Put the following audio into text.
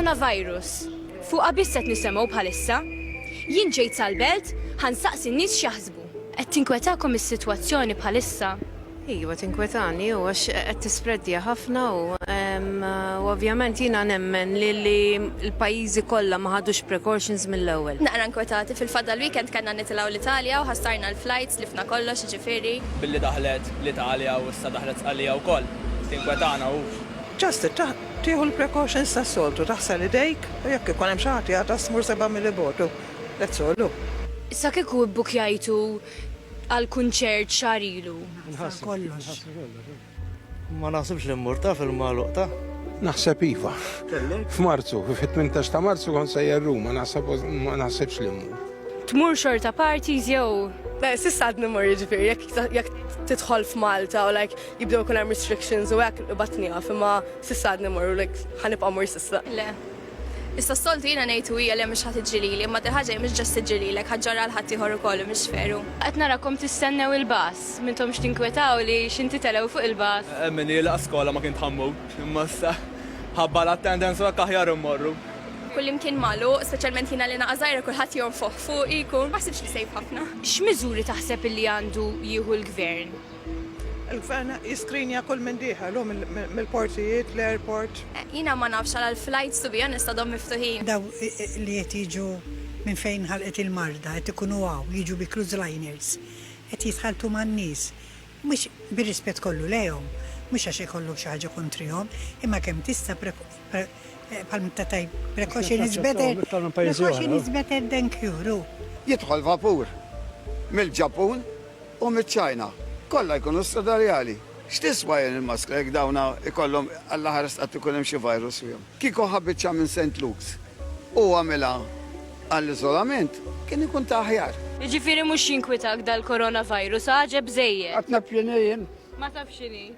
Coronavirus. Fuqa biss qed nisemgħu bħalissa. Jien ġejt sal-belt ħansaqsi n-nies x'jaħsbu. Qed tinkwetakom is-sitwazzjoni bħalissa? Iva, tinkwetani u għax qed tispreddja ħafna u ovvjament jiena nemmen li l-pajjiżi kollha ma ħadux precautions mill-ewwel. Naqra nkwetati fil-fadda l-weekend kellna nitilgħu l-Italja u ħassarna l-flights lifna kollox ġifieri. Billi daħlet l-Italja u issa daħlet Qalija wkoll. Tinkwetana u. Ġast tieħu l-precautions tas-soltu taħsel idejk u jekk ikun hemm xi ħadd jagħta smur 7 votu. Let's all. Issa kieku bbukjajtu għal kunċert xahar ilu. Kollox. Ma naħsibx li mmur ta' fil-maluq. Naħseb iva. F'Marzu, fit-18 ta' Marzu kon sejjer Ruma, ma naħsebx li mmur. Tmur xorta parties jew? Sissa għad nimur jiġifieri, jekk tidħol f'Malta u jibdew kun hemm restrictions u hekk batni għaf, imma sissa għad nimur u ħanibqa' mmur sissa. Le. Issa s-soltu jiena ngħidu hija li mhux ħadd iġġilili, imma dil ħaġa mhux ġast iġġililek, ħaġġorra l ħadd ieħor ukoll mhux veru. Qed narakom tistennew il-bass, mintom x'tinkwetaw li x'inti telew fuq il-bass. Min jilqa' skola ma kien tħammut, imma issa ħabba l-attendance u hekk aħjar immorru. Kullimkien malu, speċjalment jiena li naqażajra kulħadd jonfoq fuq jkun ma ħsibx li sejf ħafna. X'miżuri taħseb illi għandu jieħu l-gvern? Il-gvern jiskrinja kull minn dieħel mill-portijiet, l-airport. Jiena ma nafx għal flights to be honest għadhom miftuħin. Daw li qed jiġu minn fejn ħalqet il-marda, qed ikunu jiġu bi cruise liners, qed jitħaltu man-nies. Mhux bir-rispett kollu lejhom, mhux għax ikollu xi ħaġa kontrihom, imma kemm tista' precaution is better than cure. Jidħol vapur mill-Ġappun u mill-Ċajna. Kollha jkunu stradarjali. X'tiswa jien il-maskra jekk dawna ikollhom alla ħares qatt ikun hemm xi virus fihom. Kieku ħabiċċa minn St. Luke's u għamilha għall-iżolament kien ikun ta' aħjar. Jiġifieri mhux jinkwitak dal-coronavirus, ħaġa bżejjed. Qatt nappjenejjen. Ma tafx x'inhi.